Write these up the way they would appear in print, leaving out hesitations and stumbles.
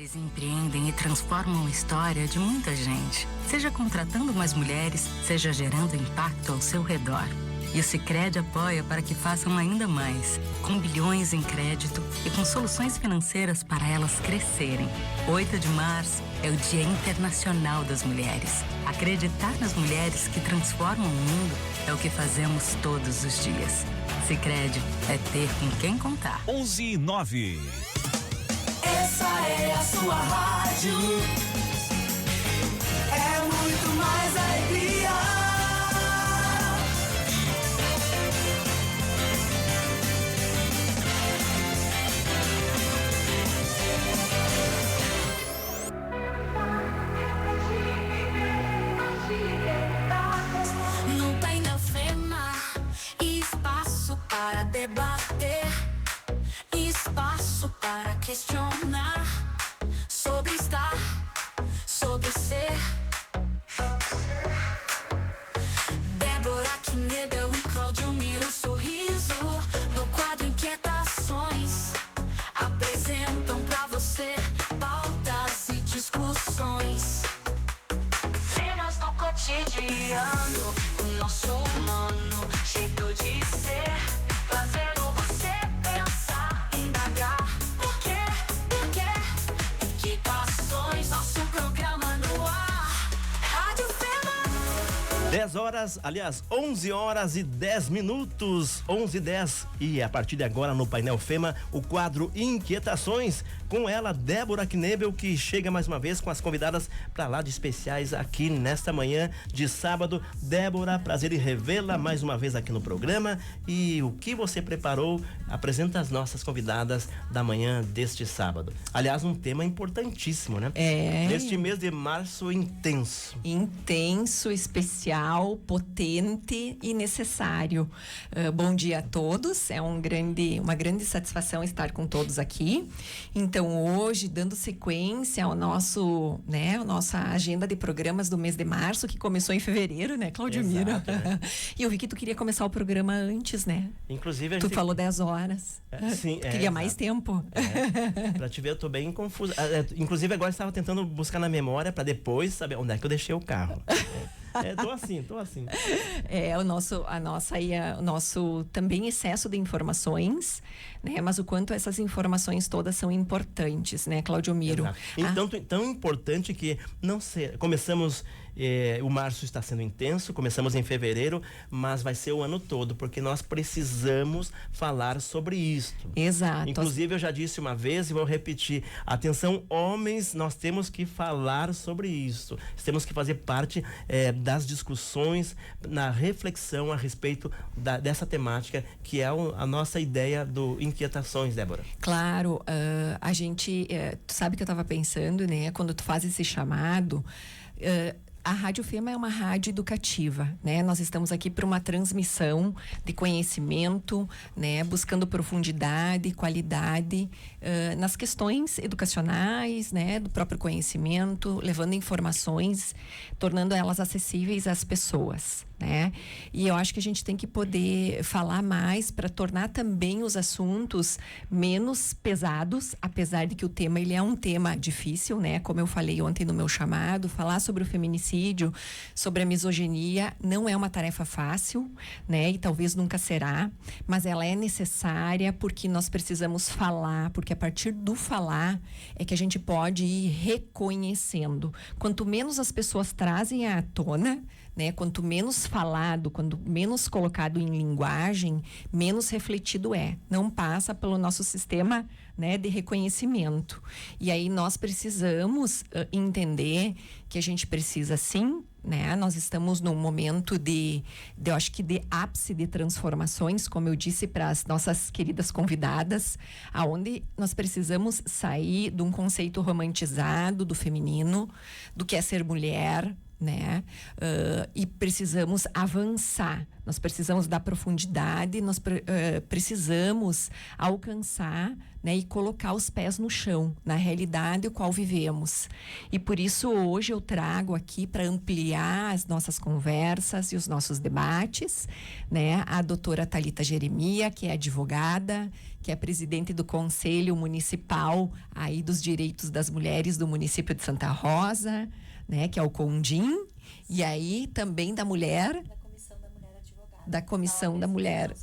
Mulheres empreendem e transformam a história de muita gente, seja contratando mais mulheres, seja gerando impacto ao seu redor. E o Sicredi apoia para que façam ainda mais, com bilhões em crédito e com soluções financeiras para elas crescerem. 8 de março é o Dia Internacional das Mulheres. Acreditar nas mulheres que transformam o mundo é o que fazemos todos os dias. Sicredi é ter com quem contar. 11:09. Essa é a sua rádio. É muito mais alegria. No Painel Fema, espaço para debater, espaço para questionar sobre estar, sobre ser. Débora Knebel e Cláudio Miro Sorriso, no quadro Inquietações, apresentam pra você pautas e discussões. Cenas do cotidiano, o nosso humano jeito de ser, fazendo você pensar, indagar. Por quê? Inquietações, nosso programa no ar. Rádio Fema. 10 horas, aliás, 11 horas e 10 minutos, 11:10. E a partir de agora no Painel Fema, o quadro Inquietações, com ela, Débora Knebel, que chega mais uma vez com as convidadas para lá de especiais aqui nesta manhã de sábado. Débora, prazer em revê-la mais uma vez aqui no programa. E o que você preparou? Apresenta as nossas convidadas da manhã deste sábado. Aliás, um tema importantíssimo, né? Neste mês de março intenso. Intenso, especial, potente e necessário. Bom dia a todos, é uma grande satisfação estar com todos aqui. Então, hoje, dando sequência ao a nossa agenda de programas do mês de março, que começou em fevereiro, né, Cláudio Miro? Né? E eu vi que tu queria começar o programa antes, né? Inclusive, tu falou 10 horas. Sim, tu queria mais tempo. Pra te ver, eu tô bem confusa. Inclusive, agora eu estava tentando buscar na memória pra depois saber onde é que eu deixei o carro. Tô assim. O nosso também excesso de informações, né? Mas o quanto essas informações todas são importantes, né, Cláudio Miro? Então, tão importante que começamos, o março está sendo intenso, começamos em fevereiro, mas vai ser o ano todo, porque nós precisamos falar sobre isso. Exato. Inclusive, eu já disse uma vez e vou repetir: atenção, homens, nós temos que falar sobre isso. Temos que fazer parte das discussões, na reflexão a respeito dessa temática, que é a nossa ideia do Inquietações, Débora. Claro, a gente, tu sabe que eu estava pensando, né, quando tu faz esse chamado, a Rádio Fema é uma rádio educativa, né? Nós estamos aqui para uma transmissão de conhecimento, né? Buscando profundidade, qualidade nas questões educacionais, né? Do próprio conhecimento, levando informações, tornando elas acessíveis às pessoas, né? E eu acho que a gente tem que poder falar mais para tornar também os assuntos menos pesados, apesar de que o tema ele é um tema difícil, né? Como eu falei ontem no meu chamado, falar sobre o feminicídio, sobre a misoginia não é uma tarefa fácil, né? E talvez nunca será, mas ela é necessária porque nós precisamos falar, porque a partir do falar é que a gente pode ir reconhecendo. Quanto menos as pessoas trazem à tona, né? Quanto menos falado, quanto menos colocado em linguagem, menos refletido é. Não passa pelo nosso sistema, né, de reconhecimento. E aí nós precisamos entender que a gente precisa sim, né? Nós estamos num momento eu acho que de ápice de transformações, como eu disse para as nossas queridas convidadas, aonde nós precisamos sair de um conceito romantizado do feminino, do que é ser mulher, né? E precisamos avançar. Nós precisamos dar profundidade, nós precisamos alcançar, né, e colocar os pés no chão, na realidade o qual vivemos. E por isso hoje eu trago aqui para ampliar as nossas conversas e os nossos debates, né, a doutora Thalita Jeremia, que é advogada, que é presidente do Conselho Municipal aí dos Direitos das Mulheres do município de Santa Rosa, né, que é o CONDIM, e aí também da mulher, da Comissão da Mulher.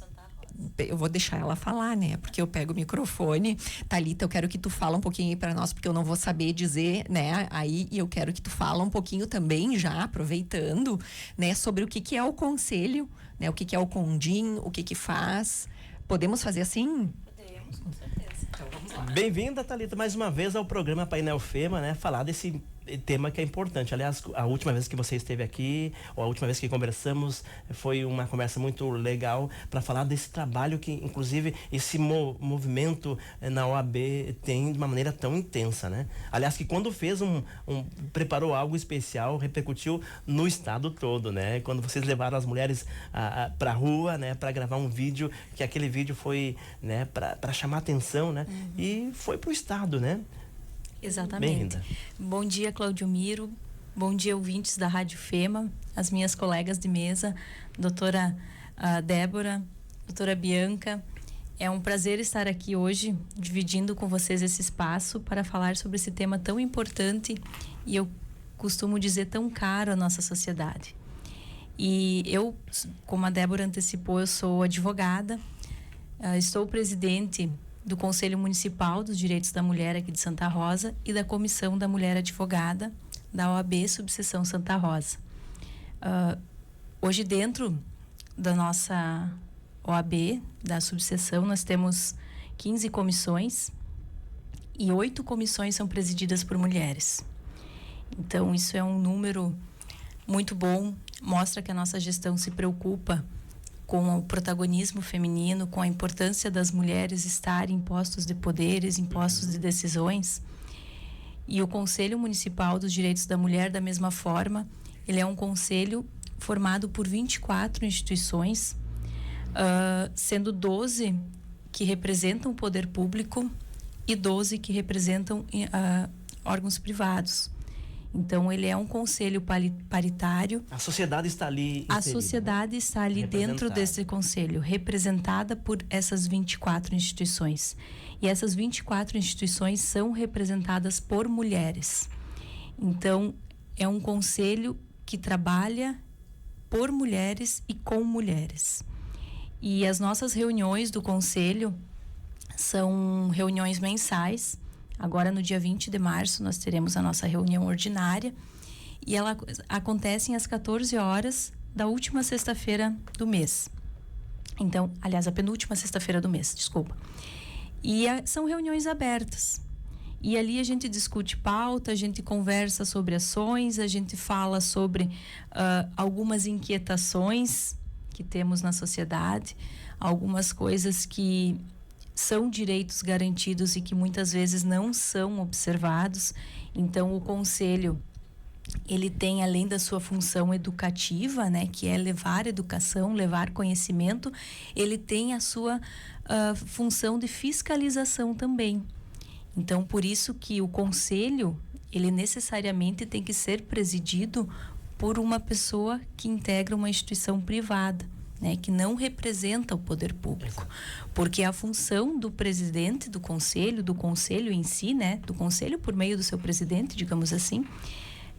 Eu vou deixar ela falar, né? Porque eu pego o microfone. Thalita, eu quero que tu fala um pouquinho aí para nós, porque eu não vou saber dizer, né? Aí, e eu quero que tu fala um pouquinho também, já aproveitando, né? Sobre o que é o conselho, né? O que é o CONDIM, o que faz. Podemos fazer assim? Podemos, com certeza. Então, vamos lá. Bem-vinda, Thalita, mais uma vez ao programa Painel Fema, né? Falar desse tema que é importante. Aliás, a última vez que você esteve aqui, ou a última vez que conversamos, foi uma conversa muito legal para falar desse trabalho que, inclusive, esse movimento na OAB tem de uma maneira tão intensa, né? Aliás, que quando fez preparou algo especial, repercutiu no estado todo, né? Quando vocês levaram as mulheres para a rua, né? Para gravar um vídeo, que aquele vídeo foi, né? Para chamar atenção, né? Uhum. E foi pro estado, né? Exatamente. Bom dia, Claudio Miro. Bom dia, ouvintes da Rádio Fema, as minhas colegas de mesa, doutora Débora, doutora Bianca. É um prazer estar aqui hoje, dividindo com vocês esse espaço para falar sobre esse tema tão importante e eu costumo dizer tão caro à nossa sociedade. E eu, como a Débora antecipou, eu sou advogada, estou presidente do Conselho Municipal dos Direitos da Mulher aqui de Santa Rosa e da Comissão da Mulher Advogada da OAB Subseção Santa Rosa. Hoje, dentro da nossa OAB, da subseção, nós temos 15 comissões e 8 comissões são presididas por mulheres. Então, isso é um número muito bom, mostra que a nossa gestão se preocupa com o protagonismo feminino, com a importância das mulheres estarem em postos de poderes, em postos de decisões. E o Conselho Municipal dos Direitos da Mulher, da mesma forma, ele é um conselho formado por 24 instituições, sendo 12 que representam o poder público e 12 que representam órgãos privados. Então, ele é um conselho paritário. A sociedade está ali inserida. A sociedade está ali dentro desse conselho, representada por essas 24 instituições. E essas 24 instituições são representadas por mulheres. Então, é um conselho que trabalha por mulheres e com mulheres. E as nossas reuniões do conselho são reuniões mensais. Agora, no dia 20 de março, nós teremos a nossa reunião ordinária e ela acontece às 14 horas da última sexta-feira do mês. Então, aliás, a penúltima sexta-feira do mês, desculpa. E são reuniões abertas. E ali a gente discute pauta, a gente conversa sobre ações, a gente fala sobre algumas inquietações que temos na sociedade, algumas coisas que são direitos garantidos e que muitas vezes não são observados. Então, o conselho, ele tem, além da sua função educativa, né, que é levar educação, levar conhecimento, ele tem a sua função de fiscalização também. Então, por isso que o conselho, ele necessariamente tem que ser presidido por uma pessoa que integra uma instituição privada, né, que não representa o poder público. Porque a função do presidente do conselho em si, né, do conselho por meio do seu presidente, digamos assim,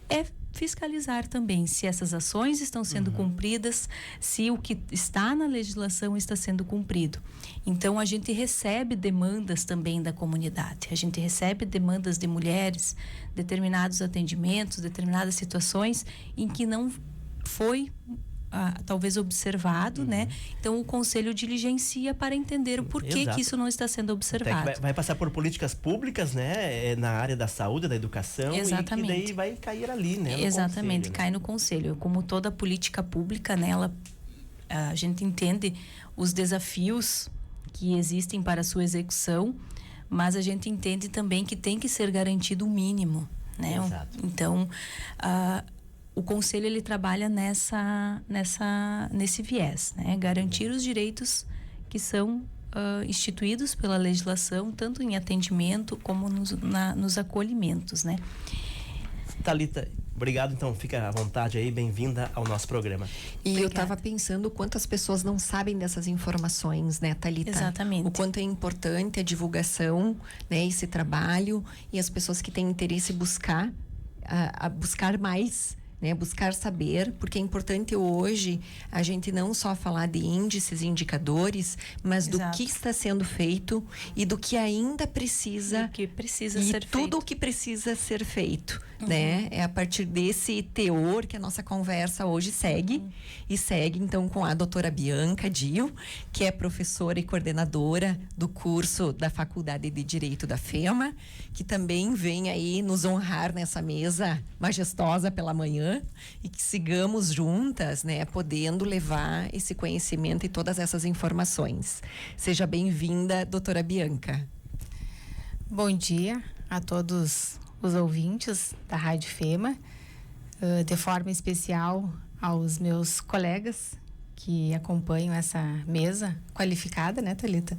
é fiscalizar também se essas ações estão sendo cumpridas, se o que está na legislação está sendo cumprido. Então, a gente recebe demandas também da comunidade, a gente recebe demandas de mulheres, determinados atendimentos, determinadas situações em que não foi talvez observado, né? Então o conselho diligencia para entender o porquê que isso não está sendo observado. Vai passar por políticas públicas, né? Na área da saúde, da educação. Exatamente. E daí vai cair ali, né? Exatamente, conselho, cai no conselho. Como toda política pública, né? A gente entende os desafios que existem para a sua execução, mas a gente entende também que tem que ser garantido o mínimo, né? Exato. Então, o conselho ele trabalha nesse viés, né? Garantir os direitos que são instituídos pela legislação, tanto em atendimento como nos acolhimentos, né? Thalita, obrigado, então fica à vontade aí, bem-vinda ao nosso programa. E Obrigada. eu estava pensando quantas pessoas não sabem dessas informações, né, Thalita? Exatamente. O quanto é importante a divulgação, né, esse trabalho, e as pessoas que têm interesse em buscar, a buscar mais, né, buscar saber, porque é importante hoje a gente não só falar de índices e indicadores, mas do Exato. que está sendo feito e do que ainda precisa, O que precisa e ser tudo feito. o que precisa ser feito, né? É a partir desse teor que a nossa conversa hoje segue, e segue então com a doutora Bianca Dio, que é professora e coordenadora do curso da Faculdade de Direito da FEMA, que também vem aí nos honrar nessa mesa majestosa pela manhã, e que sigamos juntas, né, podendo levar esse conhecimento e todas essas informações. Seja bem-vinda, doutora Bianca. Bom dia a todos os ouvintes da Rádio FEMA, de forma especial aos meus colegas que acompanham essa mesa qualificada, né, Thalita?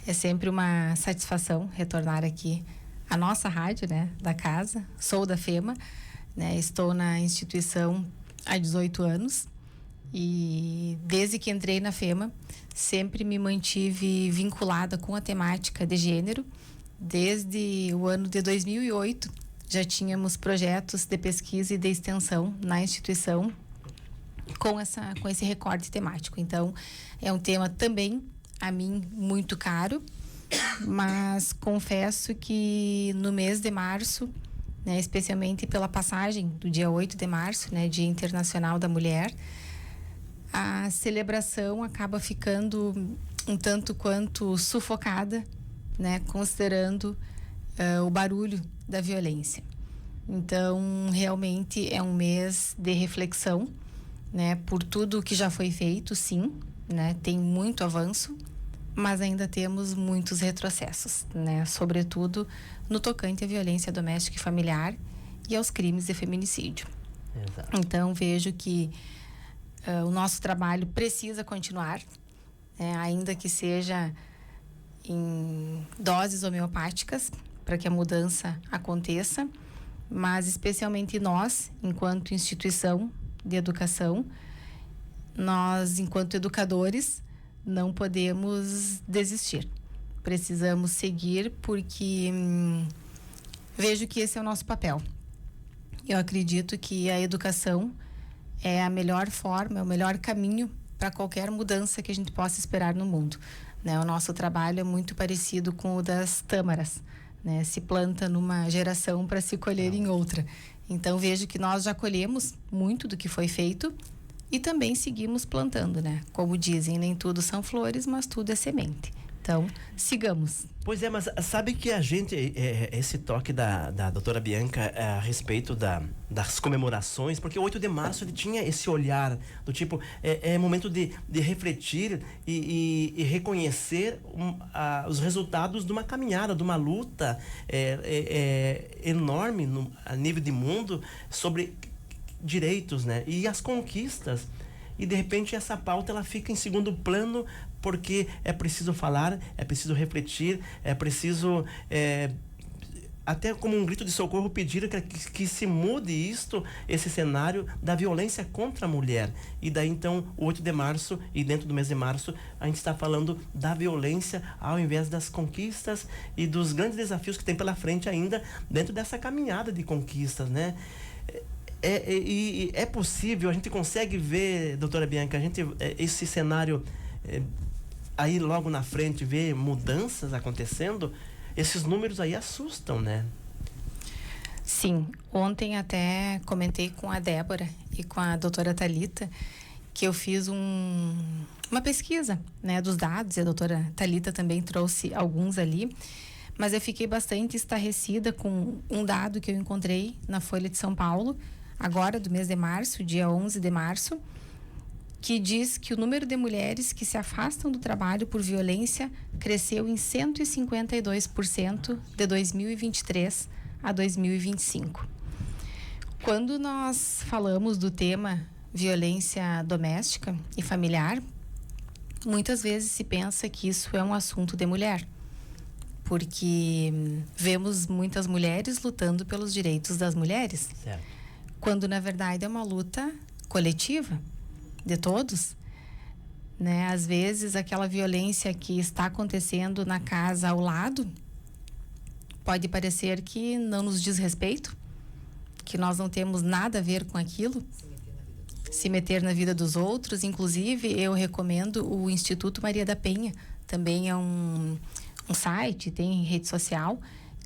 É sempre uma satisfação retornar aqui à nossa rádio, né, da casa. Sou da FEMA, né, estou na instituição há 18 anos e desde que entrei na FEMA sempre me mantive vinculada com a temática de gênero. Desde o ano de 2008, já tínhamos projetos de pesquisa e de extensão na instituição com esse recorte temático. Então, é um tema também, a mim, muito caro, mas confesso que no mês de março, né, especialmente pela passagem do dia 8 de março, né, Dia Internacional da Mulher, a celebração acaba ficando um tanto quanto sufocada, né, considerando o barulho da violência. Então, realmente é um mês de reflexão, né, por tudo que já foi feito, sim, né, tem muito avanço, mas ainda temos muitos retrocessos, né, sobretudo no tocante à violência doméstica e familiar e aos crimes de feminicídio. Exato. Então, vejo que o nosso trabalho precisa continuar, ainda que seja em doses homeopáticas, para que a mudança aconteça, mas especialmente nós, enquanto instituição de educação, nós, enquanto educadores, não podemos desistir. Precisamos seguir, porque vejo que esse é o nosso papel. Eu acredito que a educação é a melhor forma, é o melhor caminho para qualquer mudança que a gente possa esperar no mundo. Né? O nosso trabalho é muito parecido com o das tâmaras, né? Se planta numa geração para se colher em outra. Então, vejo que nós já colhemos muito do que foi feito e também seguimos plantando, né? Como dizem, nem tudo são flores, mas tudo é semente. Então, sigamos. Pois é, mas sabe que a gente, esse toque da doutora Bianca a respeito das comemorações, porque o 8 de março ele tinha esse olhar do tipo, é momento de refletir e reconhecer os resultados de uma caminhada, de uma luta enorme a nível de mundo sobre direitos, né? E as conquistas. E de repente essa pauta ela fica em segundo plano, porque é preciso falar, é preciso refletir, é preciso até como um grito de socorro pedir que se mude esse cenário da violência contra a mulher. E daí então o 8 de março, e dentro do mês de março a gente está falando da violência ao invés das conquistas e dos grandes desafios que tem pela frente ainda dentro dessa caminhada de conquistas, né? É possível, a gente consegue ver, doutora Bianca, esse cenário aí logo na frente, ver mudanças acontecendo. Esses números aí assustam, né? Sim, ontem até comentei com a Débora e com a doutora Thalita que eu fiz uma pesquisa, né, dos dados, e a doutora Thalita também trouxe alguns ali, mas eu fiquei bastante estarrecida com um dado que eu encontrei na Folha de São Paulo, agora do mês de março, dia 11 de março, que diz que o número de mulheres que se afastam do trabalho por violência cresceu em 152% de 2023 a 2025. Quando nós falamos do tema violência doméstica e familiar, muitas vezes se pensa que isso é um assunto de mulher, porque vemos muitas mulheres lutando pelos direitos das mulheres, Certo. quando na verdade é uma luta coletiva de todos, né? Às vezes aquela violência que está acontecendo na casa ao lado pode parecer que não nos diz respeito, que nós não temos nada a ver com aquilo, se meter na vida dos outros. Inclusive, eu recomendo o Instituto Maria da Penha, também é um site, tem rede social,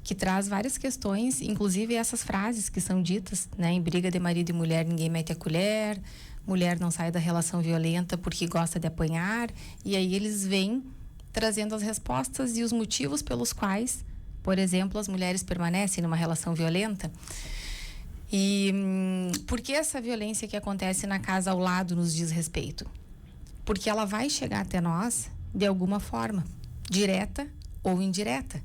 que traz várias questões, inclusive essas frases que são ditas, né? Em briga de marido e mulher, ninguém mete a colher, mulher não sai da relação violenta porque gosta de apanhar, e aí eles vêm trazendo as respostas e os motivos pelos quais, por exemplo, as mulheres permanecem numa relação violenta. E por que essa violência que acontece na casa ao lado nos diz respeito? Porque ela vai chegar até nós de alguma forma, direta ou indireta.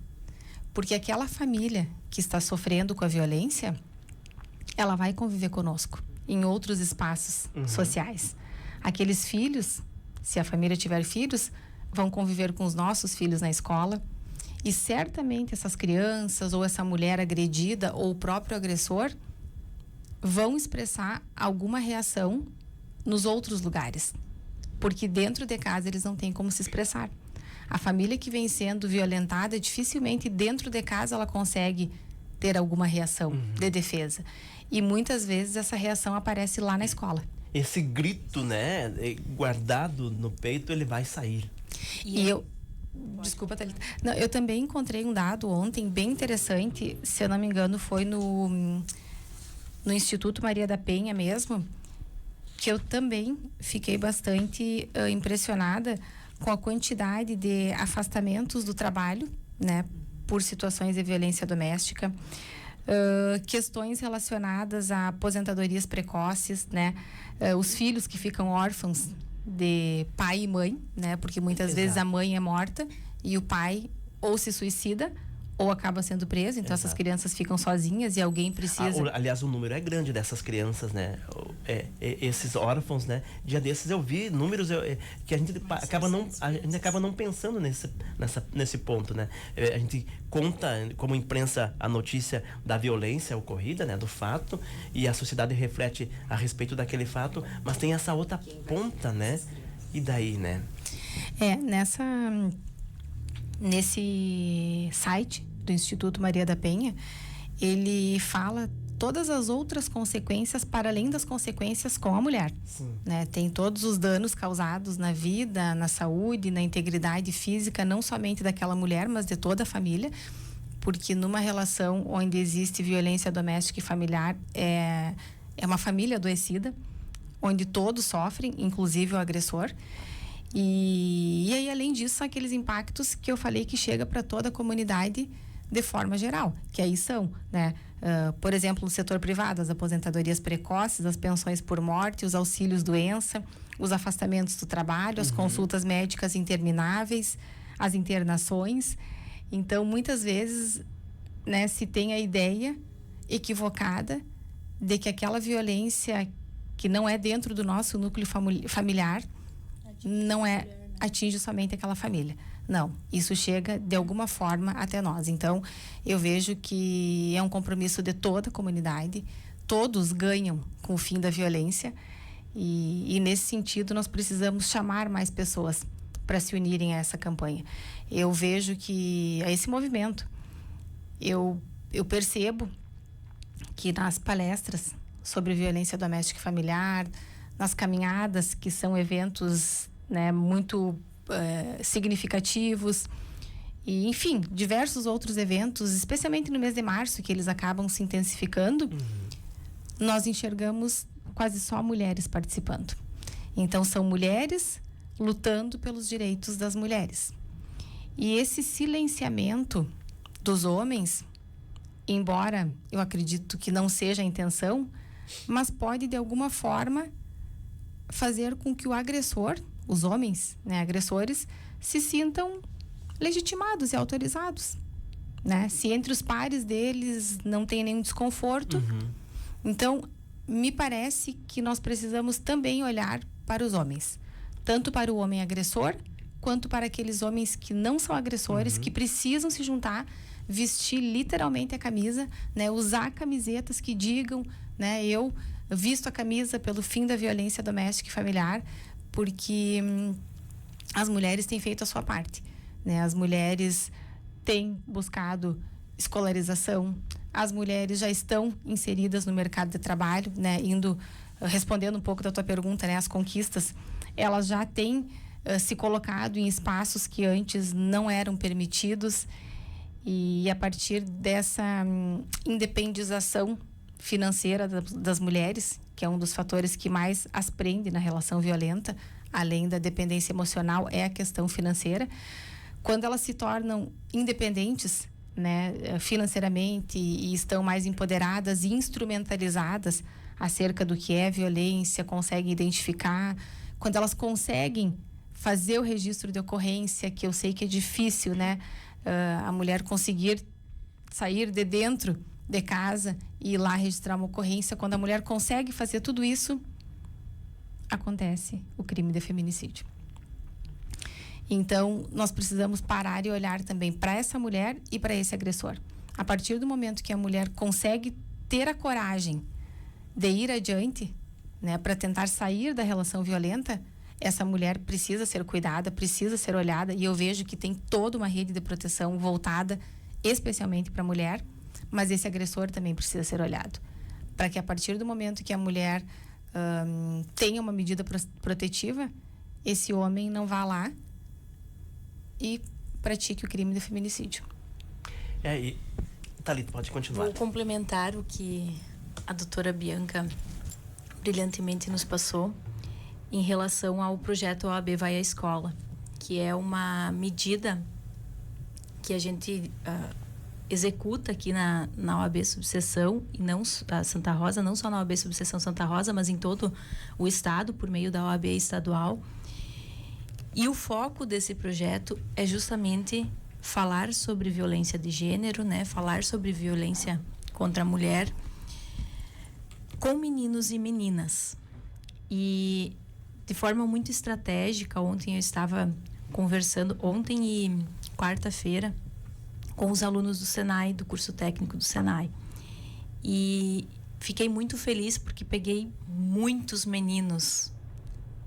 Porque aquela família que está sofrendo com a violência, ela vai conviver conosco em outros espaços sociais. Aqueles filhos, se a família tiver filhos, vão conviver com os nossos filhos na escola. E certamente essas crianças ou essa mulher agredida ou o próprio agressor vão expressar alguma reação nos outros lugares, porque dentro de casa eles não têm como se expressar. A família que vem sendo violentada, dificilmente dentro de casa ela consegue ter alguma reação de defesa, e muitas vezes essa reação aparece lá na escola. Esse grito, né, guardado no peito, ele vai sair. E eu desculpa, Thalita. Não, eu também encontrei um dado ontem bem interessante, se eu não me engano foi no Instituto Maria da Penha mesmo, que eu também fiquei bastante impressionada com a quantidade de afastamentos do trabalho, né, por situações de violência doméstica, questões relacionadas a aposentadorias precoces, né, os filhos que ficam órfãos de pai e mãe, né, porque muitas vezes a mãe é morta e o pai ou se suicida ou acaba sendo preso, então essas crianças ficam sozinhas e alguém precisa... Aliás, o número é grande dessas crianças, né? Esses órfãos, né? Dia desses eu vi números que a gente acaba não pensando nesse ponto, né? A gente conta como imprensa a notícia da violência ocorrida, né? Do fato, e a sociedade reflete a respeito daquele fato, mas tem essa outra ponta, né? E daí, né? Nesse site do Instituto Maria da Penha, ele fala todas as outras consequências para além das consequências com a mulher, né? Tem todos os danos causados na vida, na saúde, na integridade física, não somente daquela mulher, mas de toda a família, porque numa relação onde existe violência doméstica e familiar, é uma família adoecida, onde todos sofrem, inclusive o agressor. E aí, além disso, são aqueles impactos que eu falei que chega para toda a comunidade de forma geral, que aí são, né? Por exemplo, no setor privado, as aposentadorias precoces, as pensões por morte, os auxílios doença, os afastamentos do trabalho, as consultas médicas intermináveis, as internações. Então, muitas vezes, né, se tem a ideia equivocada de que aquela violência que não é dentro do nosso núcleo familiar não atinge somente aquela família. Não, isso chega de alguma forma até nós. Então, eu vejo que é um compromisso de toda a comunidade. Todos ganham com o fim da violência e nesse sentido nós precisamos chamar mais pessoas para se unirem a essa campanha. Eu vejo que a esse movimento, eu percebo que nas palestras sobre violência doméstica e familiar, nas caminhadas, que são eventos, né, muito significativos, e enfim, diversos outros eventos, especialmente no mês de março, que eles acabam se intensificando, nós enxergamos quase só mulheres participando. Então, são mulheres lutando pelos direitos das mulheres. E esse silenciamento dos homens, embora eu acredito que não seja a intenção, mas pode de alguma forma fazer com que o agressor, os homens, né, agressores, se sintam legitimados e autorizados, né? Se entre os pares deles não tem nenhum desconforto, Então, me parece que nós precisamos também olhar para os homens, tanto para o homem agressor, quanto para aqueles homens que não são agressores, que precisam se juntar, vestir literalmente a camisa, né? Usar camisetas que digam, né? Eu visto a camisa pelo fim da violência doméstica e familiar, porque as mulheres têm feito a sua parte, né? As mulheres têm buscado escolarização, as mulheres já estão inseridas no mercado de trabalho, né? Respondendo um pouco da tua pergunta, né? As conquistas, elas já têm se colocado em espaços que antes não eram permitidos, e a partir dessa independização financeira das mulheres, que é um dos fatores que mais as prende na relação violenta, além da dependência emocional, é a questão financeira. Quando elas se tornam independentes, né, financeiramente, e estão mais empoderadas e instrumentalizadas acerca do que é violência, conseguem identificar, quando elas conseguem fazer o registro de ocorrência, que eu sei que é difícil, né, a mulher conseguir sair de dentro de casa e ir lá registrar uma ocorrência. Quando a mulher consegue fazer tudo isso, acontece o crime de feminicídio. Então, nós precisamos parar e olhar também para essa mulher e para esse agressor. A partir do momento que a mulher consegue ter a coragem de ir adiante, né, para tentar sair da relação violenta, essa mulher precisa ser cuidada, precisa ser olhada, e eu vejo que tem toda uma rede de proteção voltada especialmente para a mulher, mas esse agressor também precisa ser olhado, para que a partir do momento que a mulher tenha uma medida protetiva, esse homem não vá lá e pratique o crime de feminicídio. Thalita, pode continuar. Vou complementar o que a doutora Bianca brilhantemente nos passou em relação ao projeto OAB Vai à Escola, que é uma medida que a gente executa aqui na OAB Subseção, e não a Santa Rosa, não só na OAB Subseção Santa Rosa, mas em todo o estado, por meio da OAB estadual. E o foco desse projeto é justamente falar sobre violência de gênero, né? Falar sobre violência contra a mulher com meninos e meninas. E de forma muito estratégica, ontem eu estava conversando, ontem e quarta-feira, com os alunos do Senai, do curso técnico do Senai. E fiquei muito feliz porque peguei muitos meninos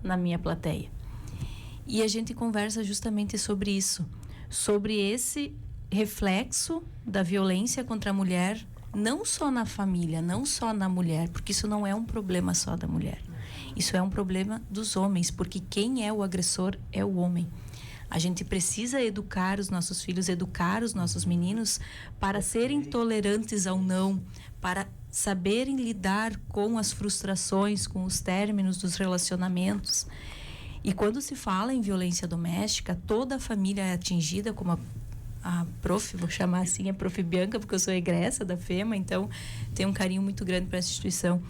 na minha plateia. E a gente conversa justamente sobre isso, sobre esse reflexo da violência contra a mulher, não só na família, não só na mulher, porque isso não é um problema só da mulher. Isso é um problema dos homens, porque quem é o agressor é o homem. A gente precisa educar os nossos filhos, educar os nossos meninos para serem tolerantes ao não, para saberem lidar com as frustrações, com os términos dos relacionamentos. E quando se fala em violência doméstica, toda a família é atingida, como a prof, vou chamar assim, a prof Bianca, porque eu sou egressa da FEMA, então tenho um carinho muito grande para essa instituição.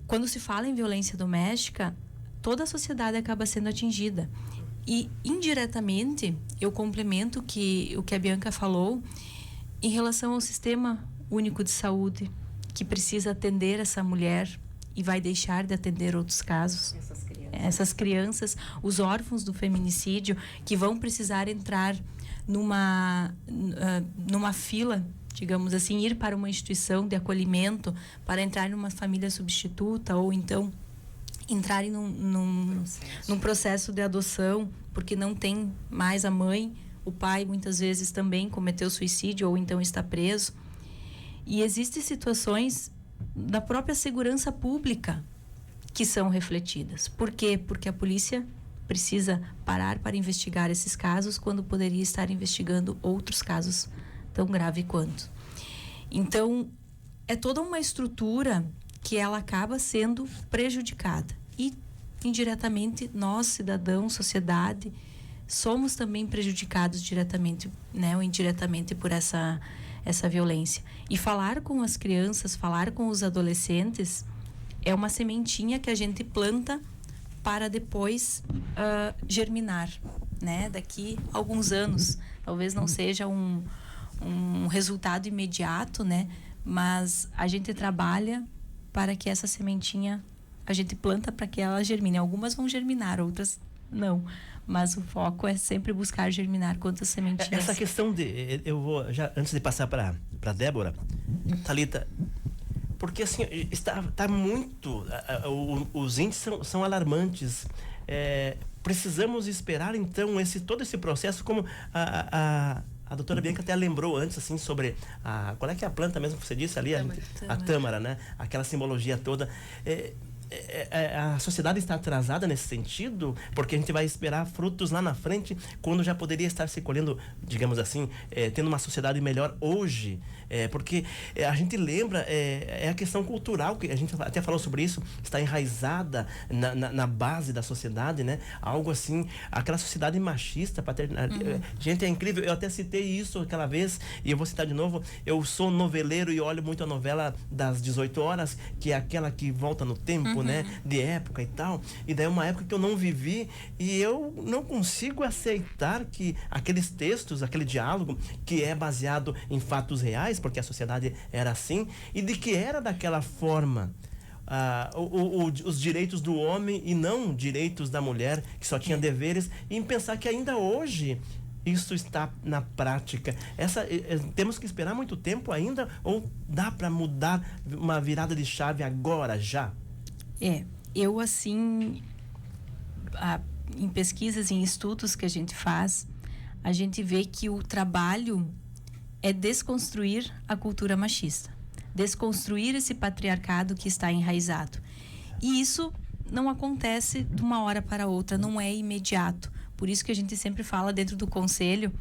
Quando se fala em violência doméstica, toda a sociedade acaba sendo atingida. E, indiretamente, eu complemento o que a Bianca falou em relação ao Sistema Único de Saúde, que precisa atender essa mulher e vai deixar de atender outros casos. Essas crianças, os órfãos do feminicídio, que vão precisar entrar numa fila, digamos assim, ir para uma instituição de acolhimento, para entrar numa família substituta, ou então entrarem num processo de adoção, porque não tem mais a mãe, o pai muitas vezes também cometeu suicídio ou então está preso. E existem situações da própria segurança pública que são refletidas. Por quê? Porque a polícia precisa parar para investigar esses casos quando poderia estar investigando outros casos tão graves quanto. Então, é toda uma estrutura que ela acaba sendo prejudicada. E, indiretamente, nós, cidadãos, sociedade, somos também prejudicados diretamente, né, ou indiretamente por essa violência. E falar com as crianças, falar com os adolescentes, é uma sementinha que a gente planta para depois germinar, né? Daqui a alguns anos. Talvez não seja um resultado imediato, né? mas a gente trabalha para que essa sementinha, a gente planta para que ela germine. Algumas vão germinar, outras não. Mas o foco é sempre buscar germinar quantas sementinhas. Essa questão de... Eu vou, já antes de passar para Débora, Thalita, porque assim, está muito... Os índices são alarmantes. Precisamos esperar, então, todo esse processo, como a doutora Bianca até lembrou antes, assim, sobre qual é que é a planta mesmo que você disse ali? A tâmara, né? Aquela simbologia toda. A sociedade está atrasada nesse sentido, porque a gente vai esperar frutos lá na frente, quando já poderia estar se colhendo, digamos assim, tendo uma sociedade melhor hoje. Porque a gente lembra, a questão cultural, que a gente até falou sobre isso, está enraizada na base da sociedade, né? Algo assim, aquela sociedade machista, gente, é incrível. Eu até citei isso aquela vez, e eu vou citar de novo. Eu sou noveleiro e olho muito a novela das 18 horas, que é aquela que volta no tempo, né? De época e tal. E daí é uma época que eu não vivi, e eu não consigo aceitar que aqueles textos, aquele diálogo, que é baseado em fatos reais, porque a sociedade era assim, e de que era daquela forma. Os direitos do homem e não direitos da mulher, que só tinha deveres, e em pensar que ainda hoje isso está na prática. Temos que esperar muito tempo ainda, ou dá para mudar uma virada de chave agora, já? Eu assim, em pesquisas, em estudos que a gente faz, a gente vê que o trabalho é desconstruir a cultura machista, desconstruir esse patriarcado que está enraizado. E isso não acontece de uma hora para outra, não é imediato. Por isso que a gente sempre fala dentro do conselho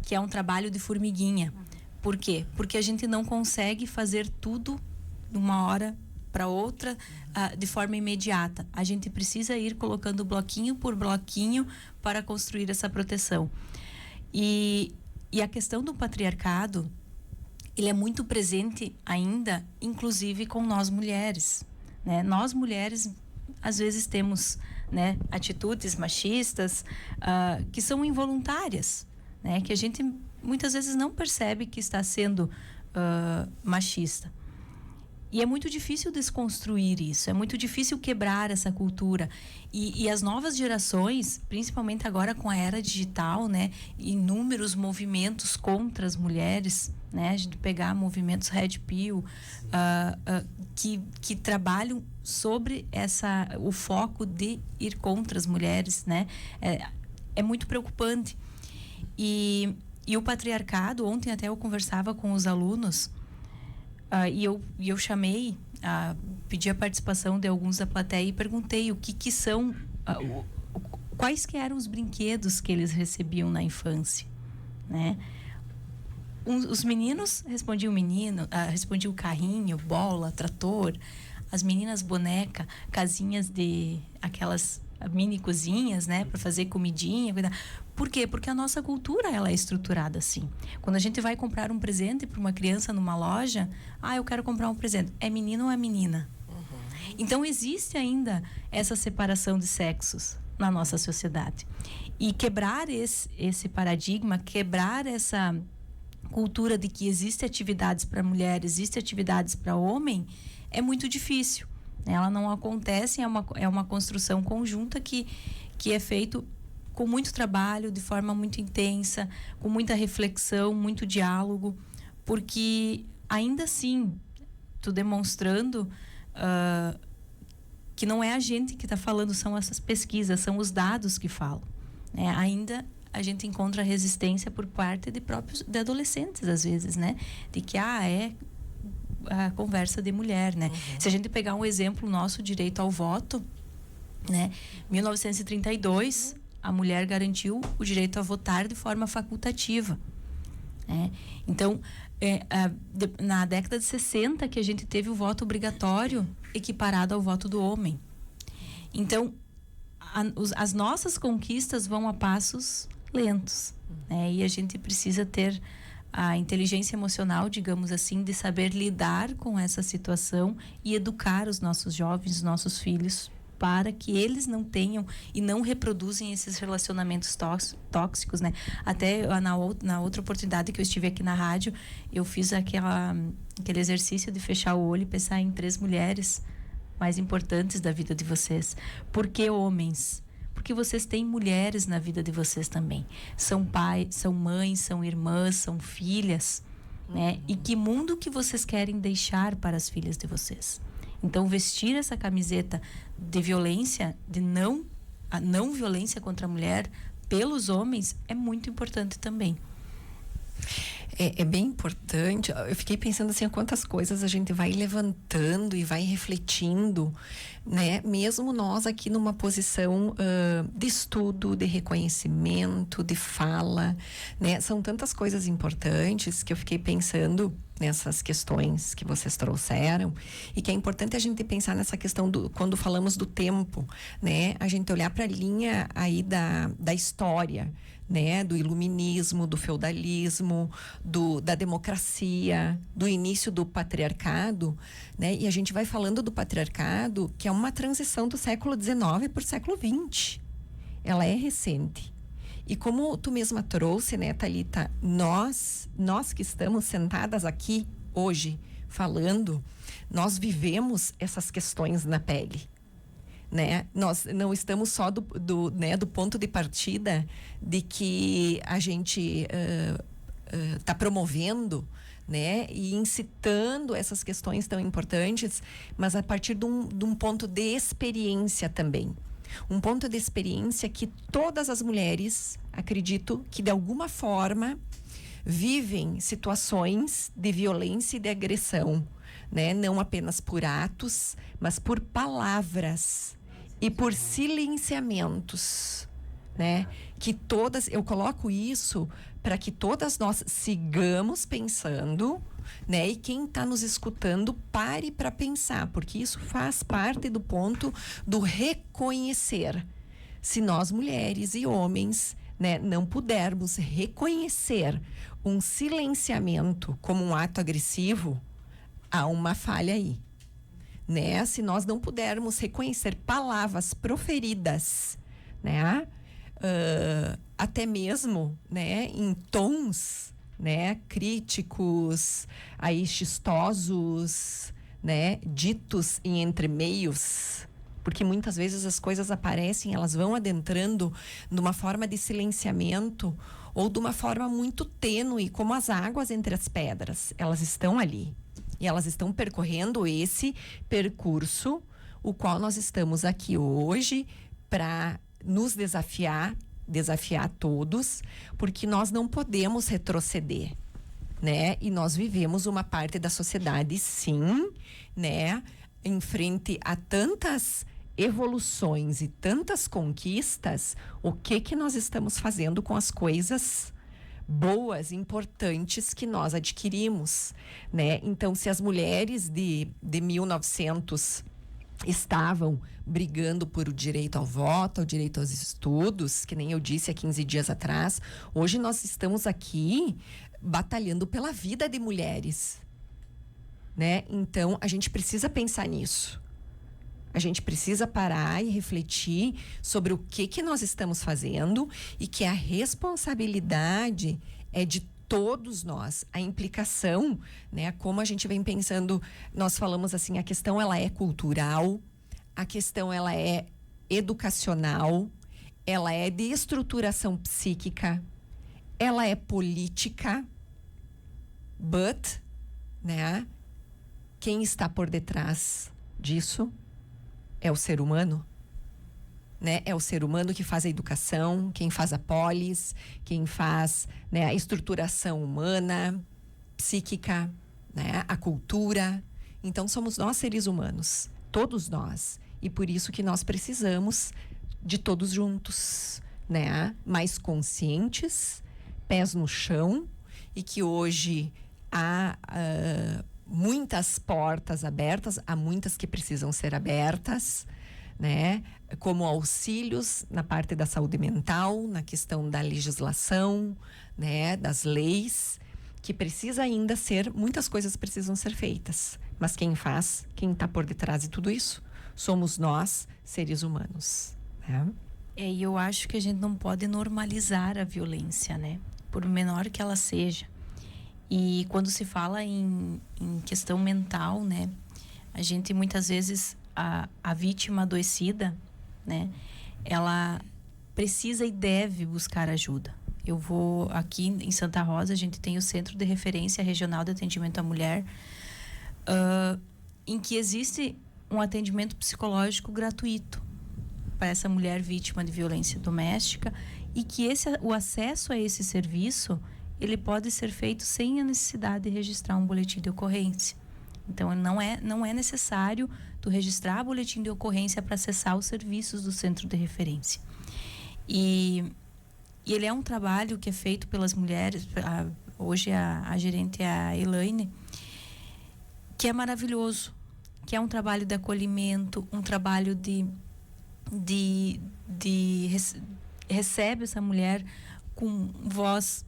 que é um trabalho de formiguinha. Por quê? Porque a gente não consegue fazer tudo de uma hora para outra de forma imediata. A gente precisa ir colocando bloquinho por bloquinho para construir essa proteção. E a questão do patriarcado, ele é muito presente ainda, inclusive com nós mulheres, né? Nós mulheres, às vezes, temos, né, atitudes machistas que são involuntárias, né? Que a gente muitas vezes não percebe que está sendo machista. E é muito difícil desconstruir isso, é muito difícil quebrar essa cultura. E as novas gerações, principalmente agora com a era digital, né, inúmeros movimentos contra as mulheres, né, a gente pegar movimentos Red Pill, que trabalham sobre o foco de ir contra as mulheres, né, é muito preocupante. E o patriarcado, ontem até eu conversava com os alunos, e eu chamei, pedi a participação de alguns da plateia e perguntei o que são, quais que eram os brinquedos que eles recebiam na infância, né? Os meninos respondiam respondiam carrinho, bola, trator. As meninas, boneca, casinhas aquelas mini cozinhas, né, para fazer comidinha. Por quê? Porque a nossa cultura, ela é estruturada assim. Quando a gente vai comprar um presente para uma criança numa loja, eu quero comprar um presente. É menino ou é menina? Então, existe ainda essa separação de sexos na nossa sociedade. E quebrar esse paradigma, quebrar essa cultura de que existe atividades para mulher, existe atividades para homem, é muito difícil. Ela não acontece, é uma construção conjunta que é feito com muito trabalho, de forma muito intensa, com muita reflexão, muito diálogo, porque ainda assim, tu demonstrando que não é a gente que está falando, são essas pesquisas, são os dados que falam, né? Ainda a gente encontra resistência por parte de adolescentes, às vezes, né? De que, é a conversa de mulher, né? Se a gente pegar um exemplo nosso, direito ao voto, né? 1932, a mulher garantiu o direito a votar de forma facultativa, né? Então, na década de 60, que a gente teve o voto obrigatório equiparado ao voto do homem. Então, as nossas conquistas vão a passos lentos, né? E a gente precisa ter a inteligência emocional, digamos assim, de saber lidar com essa situação e educar os nossos jovens, os nossos filhos para que eles não tenham e não reproduzem esses relacionamentos tóxicos, né? Até na outra oportunidade que eu estive aqui na rádio, eu fiz aquele exercício de fechar o olho e pensar em 3 mulheres mais importantes da vida de vocês. Por que homens? Porque vocês têm mulheres na vida de vocês também. São pais, são mães, são irmãs, são filhas, né? E que mundo que vocês querem deixar para as filhas de vocês? Então, vestir essa camiseta de violência, a não violência contra a mulher pelos homens é muito importante também. É bem importante. Eu fiquei pensando assim, quantas coisas a gente vai levantando e vai refletindo, né? Mesmo nós aqui numa posição de estudo, de reconhecimento, de fala, né? São tantas coisas importantes que eu fiquei pensando nessas questões que vocês trouxeram, e que é importante a gente pensar nessa questão quando falamos do tempo, né? A gente olhar para a linha aí da história, né, do iluminismo, do feudalismo, da democracia, do início do patriarcado, né? E a gente vai falando do patriarcado, que é uma transição do século XIX para o século XX. Ela é recente. E como tu mesma trouxe, né, Thalita, nós que estamos sentadas aqui hoje falando, nós vivemos essas questões na pele. Né? Nós não estamos só do ponto de partida de que a gente está promovendo, né, e incitando essas questões tão importantes, mas a partir de um ponto de experiência também. Um ponto de experiência que todas as mulheres, acredito, que de alguma forma vivem situações de violência e de agressão, né? Não apenas por atos, mas por palavras e por silenciamentos, né? Que todas, eu coloco isso para que todas nós sigamos pensando, né? E quem está nos escutando pare para pensar, porque isso faz parte do ponto do reconhecer. Se nós mulheres e homens, né, não pudermos reconhecer um silenciamento como um ato agressivo, há uma falha aí. Né? Se nós não pudermos reconhecer palavras proferidas, né? Até mesmo, né, em tons, né, críticos, aí xistosos, né, ditos em entremeios, porque muitas vezes as coisas aparecem, elas vão adentrando numa forma de silenciamento ou de uma forma muito tênue, como as águas entre as pedras. Elas estão ali. E elas estão percorrendo esse percurso, o qual nós estamos aqui hoje para nos desafiar todos, porque nós não podemos retroceder, né? E nós vivemos uma parte da sociedade, sim, né? Em frente a tantas evoluções e tantas conquistas, o que nós estamos fazendo com as coisas boas, importantes que nós adquirimos, né? Então, se as mulheres de 1900 estavam brigando por o direito ao voto, ao direito aos estudos, que nem eu disse há 15 dias atrás, hoje nós estamos aqui batalhando pela vida de mulheres, né? Então, a gente precisa pensar nisso. A gente precisa parar e refletir sobre o que nós estamos fazendo e que a responsabilidade é de todos nós. A implicação, né? Como a gente vem pensando, nós falamos assim, a questão ela é cultural, a questão ela é educacional, ela é de estruturação psíquica, ela é política, né? Quem está por detrás disso é o ser humano, né? É o ser humano que faz a educação, quem faz a polis, quem faz, né, a estruturação humana, psíquica, né, a cultura. Então, somos nós seres humanos, todos nós. E por isso que nós precisamos de todos juntos, né? Mais conscientes, pés no chão, e que hoje há muitas portas abertas, há muitas que precisam ser abertas, né? Como auxílios na parte da saúde mental, na questão da legislação, né? Das leis, que precisa ainda ser, muitas coisas precisam ser feitas. Mas quem faz, quem está por detrás de tudo isso, somos nós, seres humanos, né? E eu acho que a gente não pode normalizar a violência, né? Por menor que ela seja. E quando se fala em questão mental, né? A gente muitas vezes, a vítima adoecida, né? Ela precisa e deve buscar ajuda. Eu vou aqui em Santa Rosa, a gente tem o Centro de Referência Regional de Atendimento à Mulher, em que existe um atendimento psicológico gratuito para essa mulher vítima de violência doméstica, e que o acesso a esse serviço ele pode ser feito sem a necessidade de registrar um boletim de ocorrência. Então não é necessário tu registrar boletim de ocorrência para acessar os serviços do centro de referência. E ele é um trabalho que é feito pelas mulheres. Hoje a gerente é a Elaine, que é maravilhoso, que é um trabalho de acolhimento, um trabalho recebe essa mulher com voz,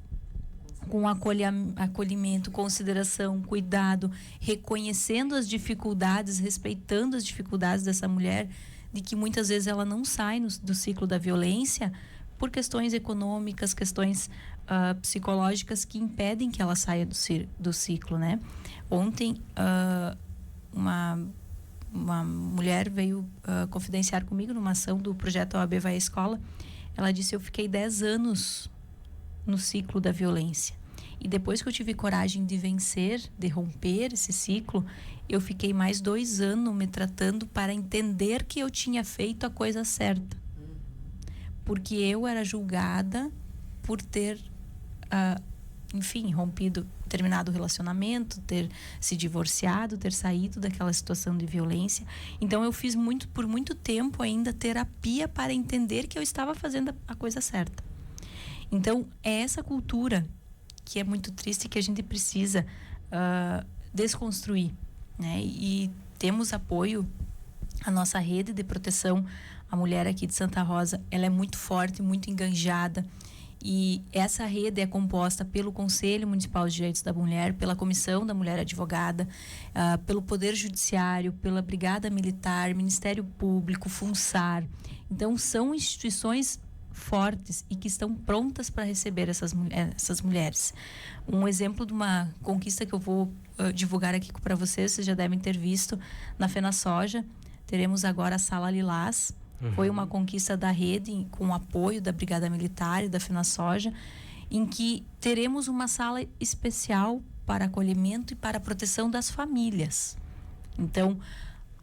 com acolhimento, consideração, cuidado, reconhecendo as dificuldades, respeitando as dificuldades dessa mulher, de que muitas vezes ela não sai do ciclo da violência por questões econômicas, questões psicológicas que impedem que ela saia do ciclo, né? Ontem, uma mulher veio confidenciar comigo numa ação do projeto OAB Vai à Escola. Ela disse: eu fiquei 10 anos no ciclo da violência, e depois que eu tive coragem de vencer, de romper esse ciclo, eu fiquei mais 2 anos me tratando para entender que eu tinha feito a coisa certa, porque eu era julgada por ter terminado o relacionamento, ter se divorciado, ter saído daquela situação de violência. Então eu fiz por muito tempo ainda terapia para entender que eu estava fazendo a coisa certa. Então é essa cultura que é muito triste, que a gente precisa desconstruir, né? E temos apoio. A nossa rede de proteção à mulher aqui de Santa Rosa, ela é muito forte, muito enganjada. E essa rede é composta pelo Conselho Municipal de Direitos da Mulher, pela Comissão da Mulher Advogada, pelo Poder Judiciário, pela Brigada Militar, Ministério Público, FUNSAR. Então, são instituições fortes e que estão prontas para receber essas mulheres. Um exemplo de uma conquista que eu vou divulgar aqui para vocês já devem ter visto, na FenaSoja, teremos agora a Sala Lilás. Foi uma conquista da rede, com o apoio da Brigada Militar e da FenaSoja, em que teremos uma sala especial para acolhimento e para a proteção das famílias. Então,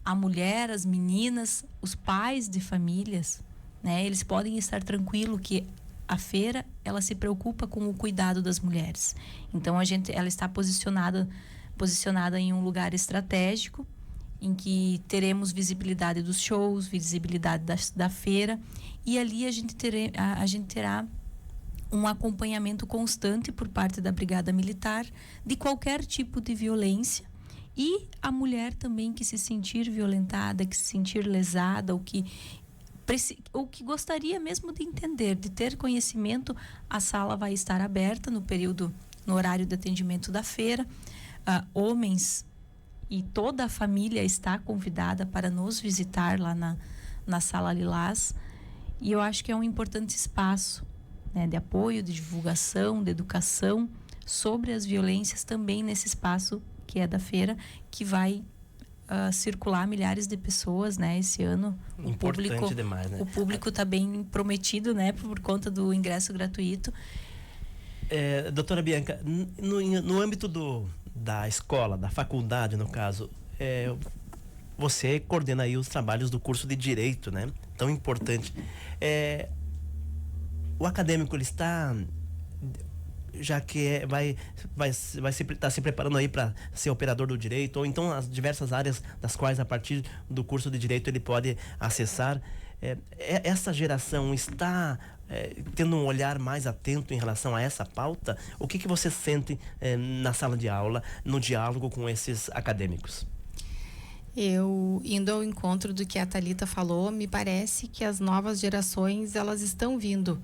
a mulher, as meninas, os pais de famílias, né, eles podem estar tranquilos que a feira, ela se preocupa com o cuidado das mulheres. Então, ela está posicionada em um lugar estratégico, em que teremos visibilidade dos shows, visibilidade da feira, e ali a gente terá um acompanhamento constante por parte da Brigada Militar de qualquer tipo de violência, e a mulher também que se sentir violentada, que se sentir lesada, ou que gostaria mesmo de entender, de ter conhecimento, a sala vai estar aberta no horário de atendimento da feira. Homens e toda a família está convidada para nos visitar lá na Sala Lilás. E eu acho que é um importante espaço, né, de apoio, de divulgação, de educação sobre as violências, também nesse espaço que é da feira, que vai circular milhares de pessoas, né? Esse ano importante demais, né? O público está bem prometido, né? Por conta do ingresso gratuito. Doutora Bianca, no âmbito da escola, da faculdade, no caso, você coordena aí os trabalhos do curso de Direito, né? Tão importante. O acadêmico, ele está, já que está se preparando aí para ser operador do direito, ou então as diversas áreas das quais, a partir do curso de Direito, ele pode acessar. Essa geração está tendo um olhar mais atento em relação a essa pauta? O que você sente na sala de aula, no diálogo com esses acadêmicos? Eu, indo ao encontro do que a Thalita falou, me parece que as novas gerações, elas estão vindo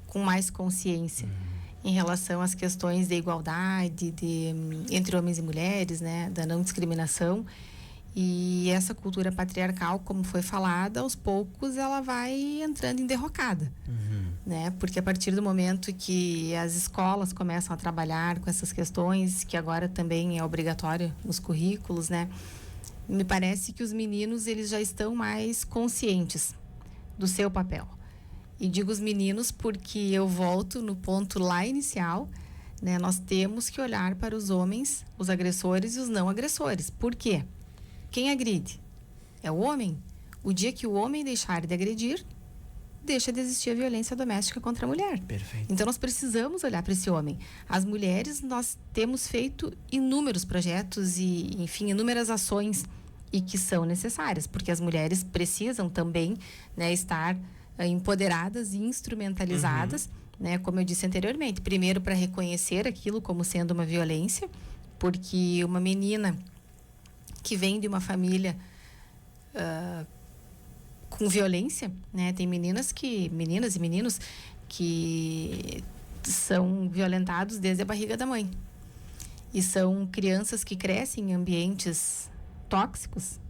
com mais consciência em relação às questões de igualdade entre homens e mulheres, né, da não discriminação. E essa cultura patriarcal, como foi falada, aos poucos ela vai entrando em derrocada, né? Porque a partir do momento que as escolas começam a trabalhar com essas questões, que agora também é obrigatório nos currículos, né? Me parece que os meninos, eles já estão mais conscientes do seu papel. E digo os meninos porque eu volto no ponto lá inicial, né? Nós temos que olhar para os homens, os agressores e os não agressores. Por quê? Quem agride? É o homem. O dia que o homem deixar de agredir, deixa de existir a violência doméstica contra a mulher. Perfeito. Então, nós precisamos olhar para esse homem. As mulheres, nós temos feito inúmeros projetos e, enfim, inúmeras ações e que são necessárias, porque as mulheres precisam também, né, estar empoderadas e instrumentalizadas, né, como eu disse anteriormente. Primeiro, para reconhecer aquilo como sendo uma violência, porque uma menina que vem de uma família com violência, né? Tem meninas e meninos que são violentados desde a barriga da mãe. E são crianças que crescem em ambientes tóxicos.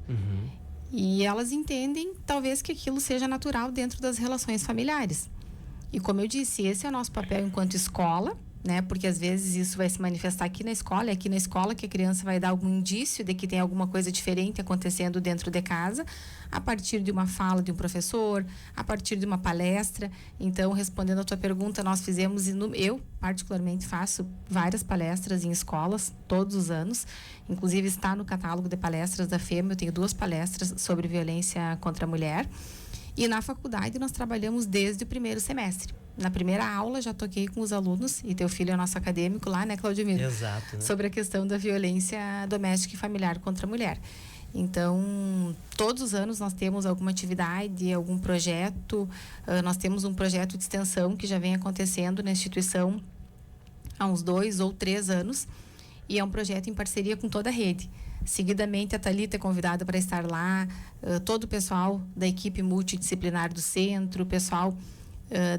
E elas entendem, talvez, que aquilo seja natural dentro das relações familiares. E como eu disse, esse é o nosso papel enquanto escola, né? Porque às vezes isso vai se manifestar aqui na escola, é aqui na escola que a criança vai dar algum indício de que tem alguma coisa diferente acontecendo dentro de casa, a partir de uma fala de um professor, a partir de uma palestra. Então, respondendo a tua pergunta, nós fizemos, eu particularmente faço várias palestras em escolas todos os anos, inclusive está no catálogo de palestras da FEMA, eu tenho 2 palestras sobre violência contra a mulher. E na faculdade nós trabalhamos desde o primeiro semestre. Na primeira aula já toquei com os alunos, e teu filho é nosso acadêmico lá, né, Claudemiro? Exato. Né? Sobre a questão da violência doméstica e familiar contra a mulher. Então, todos os anos nós temos alguma atividade, algum projeto. Nós temos um projeto de extensão que já vem acontecendo na instituição há uns 2 ou 3 anos. E é um projeto em parceria com toda a rede. Seguidamente, a Thalita é convidada para estar lá, todo o pessoal da equipe multidisciplinar do centro, o pessoal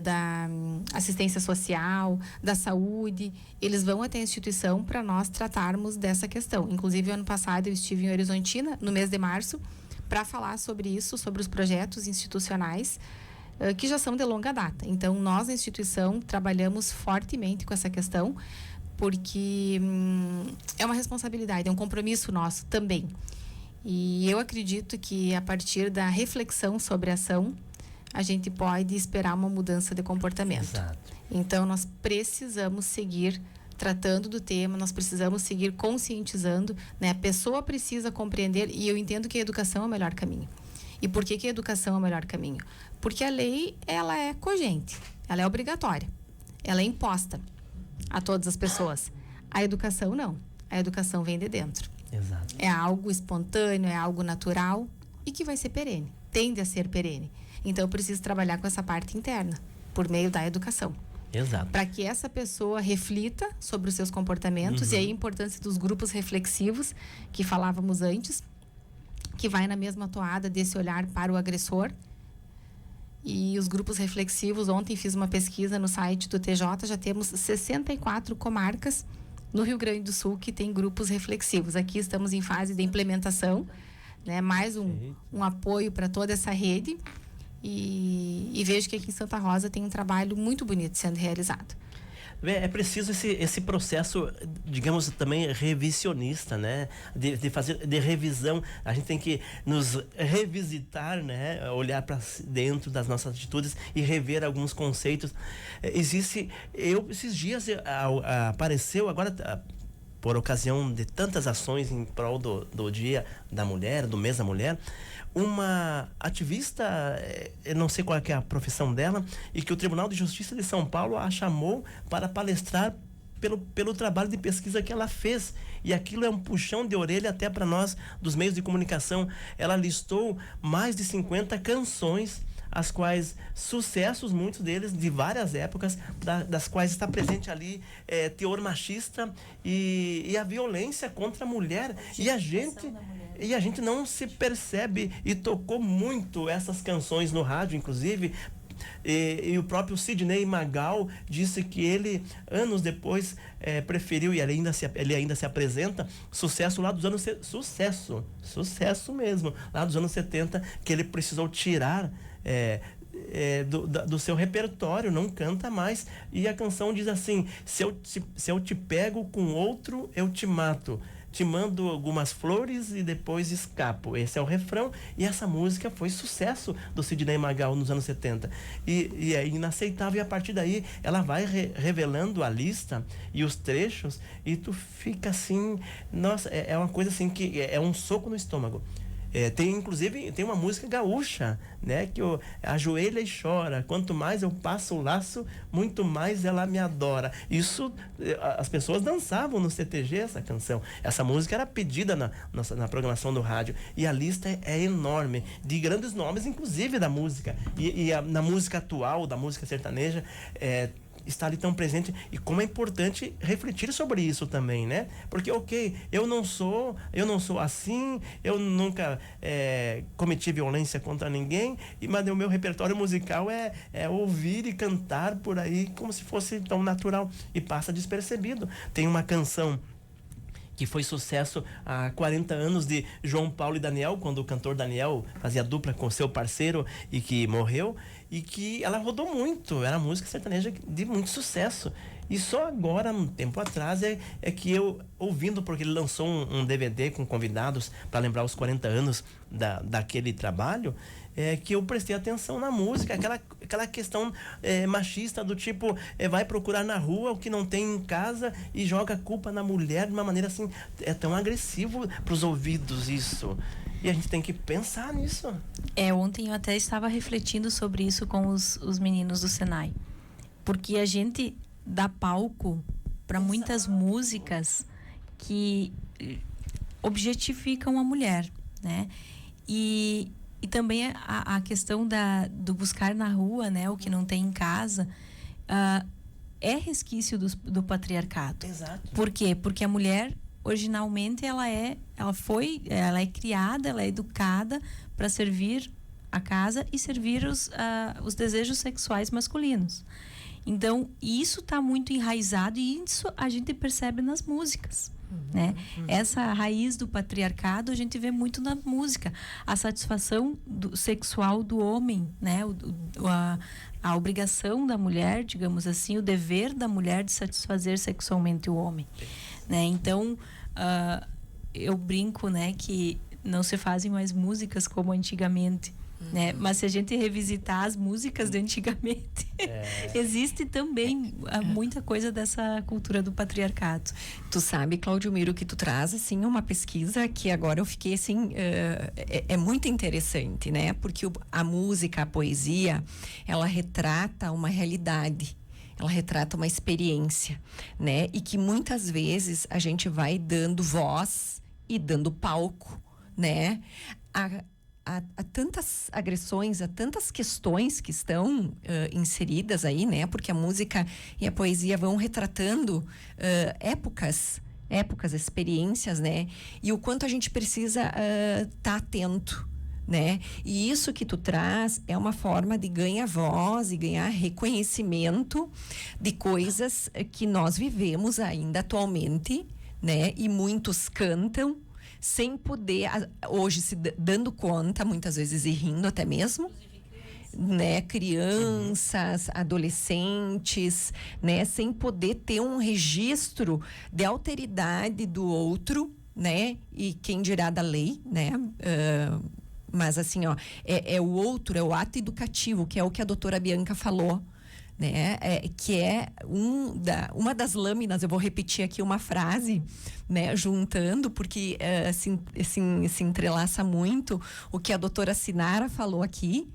da assistência social, da saúde, eles vão até a instituição para nós tratarmos dessa questão. Inclusive, ano passado eu estive em Horizontina, no mês de março, para falar sobre isso, sobre os projetos institucionais que já são de longa data. Então, nós, na instituição, trabalhamos fortemente com essa questão, porque é uma responsabilidade, é um compromisso nosso também. E eu acredito que a partir da reflexão sobre a ação, a gente pode esperar uma mudança de comportamento. Exato. Então, nós precisamos seguir tratando do tema, nós precisamos seguir conscientizando, né? A pessoa precisa compreender, e eu entendo que a educação é o melhor caminho. E por que a educação é o melhor caminho? Porque a lei, ela é cogente, ela é obrigatória, ela é imposta a todas as pessoas. A educação não. A educação vem de dentro. Exato. É algo espontâneo, é algo natural e que vai ser perene, tende a ser perene. Então, eu preciso trabalhar com essa parte interna, por meio da educação. Exato. Para que essa pessoa reflita sobre os seus comportamentos, e aí a importância dos grupos reflexivos, que falávamos antes, que vai na mesma toada desse olhar para o agressor. E os grupos reflexivos, ontem fiz uma pesquisa no site do TJ, já temos 64 comarcas no Rio Grande do Sul que tem grupos reflexivos. Aqui estamos em fase de implementação, né? Mais um apoio para toda essa rede. E vejo que aqui em Santa Rosa tem um trabalho muito bonito sendo realizado. É preciso esse processo, digamos, também revisionista, né? De revisão. A gente tem que nos revisitar, né? Olhar para dentro das nossas atitudes e rever alguns conceitos. Esses dias apareceu agora, por ocasião de tantas ações em prol do Dia da Mulher, do Mês da Mulher, uma ativista, eu não sei qual é a profissão dela, e que o Tribunal de Justiça de São Paulo a chamou para palestrar pelo trabalho de pesquisa que ela fez. E aquilo é um puxão de orelha até para nós dos meios de comunicação. Ela listou mais de 50 canções, as quais sucessos, muitos deles de várias épocas, das quais está presente ali teor machista e a violência contra a mulher. E a gente não se percebe, e tocou muito essas canções no rádio, inclusive E o próprio Sidney Magal disse que ele, anos depois, preferiu, e ele ainda se apresenta, sucesso lá dos anos... Sucesso mesmo, lá dos anos 70, que ele precisou tirar... do seu repertório, não canta mais. E a canção diz assim: se eu te pego com outro, eu te mato. Te mando algumas flores e depois escapo. Esse é o refrão. E essa música foi sucesso do Sidney Magal nos anos 70. E é inaceitável. E a partir daí, ela vai revelando a lista e os trechos. E tu fica assim... Nossa, é uma coisa assim que é um soco no estômago. Inclusive, tem uma música gaúcha, né? Que ajoelha e chora. Quanto mais eu passo o laço, muito mais ela me adora. Isso, as pessoas dançavam no CTG essa canção. Essa música era pedida na programação do rádio. E a lista é enorme, de grandes nomes, inclusive da música. Na música atual, da música sertaneja, está ali tão presente. E como é importante refletir sobre isso também, né? Porque, eu não sou assim, eu nunca cometi violência contra ninguém, mas o meu repertório musical é ouvir e cantar por aí como se fosse tão natural e passa despercebido. Tem uma canção que foi sucesso há 40 anos de João Paulo e Daniel, quando o cantor Daniel fazia dupla com seu parceiro e que morreu, e que ela rodou muito, era música sertaneja de muito sucesso. E só agora, um tempo atrás, é que eu, ouvindo, porque ele lançou um DVD com convidados para lembrar os 40 anos daquele trabalho, que eu prestei atenção na música, aquela questão machista do tipo, vai procurar na rua o que não tem em casa e joga a culpa na mulher de uma maneira assim, tão agressivo para os ouvidos isso. E a gente tem que pensar nisso. Ontem eu até estava refletindo sobre isso com os meninos do Senai. Porque a gente dá palco para muitas músicas que objetificam a mulher, né? E também a questão do buscar na rua, né, o que não tem em casa, é resquício do patriarcado. Exato. Por quê? Porque a mulher, originalmente, ela é criada, ela é educada para servir a casa e servir os desejos sexuais masculinos. Então, isso está muito enraizado e isso a gente percebe nas músicas. Né? Essa raiz do patriarcado a gente vê muito na música, a satisfação sexual do homem, né? A obrigação da mulher, digamos assim, o dever da mulher de satisfazer sexualmente o homem, né? Então, eu brinco, né, que não se fazem mais músicas como antigamente, né? Mas se a gente revisitar as músicas de antigamente, existe também muita coisa dessa cultura do patriarcado. Tu sabe, Cláudio Miro, que tu traz assim uma pesquisa que agora eu fiquei assim, é muito interessante, né? Porque a música, a poesia, ela retrata uma realidade. Ela retrata uma experiência, né? E que muitas vezes a gente vai dando voz e dando palco, né? A tantas agressões, a tantas questões que estão inseridas aí, né? Porque a música e a poesia vão retratando épocas, experiências, né? E o quanto a gente precisa estar atento, né? E isso que tu traz é uma forma de ganhar voz e ganhar reconhecimento de coisas que nós vivemos ainda atualmente, né? E muitos cantam sem poder, hoje se dando conta, muitas vezes e rindo até mesmo, né? Crianças, adolescentes, né? Sem poder ter um registro de alteridade do outro, né? E quem dirá da lei, né? Mas assim, ó, é o outro, é o ato educativo, que é o que a doutora Bianca falou, né? Que é uma das lâminas. Eu vou repetir aqui uma frase, né? Juntando, porque se entrelaça muito o que a doutora Sinara falou aqui,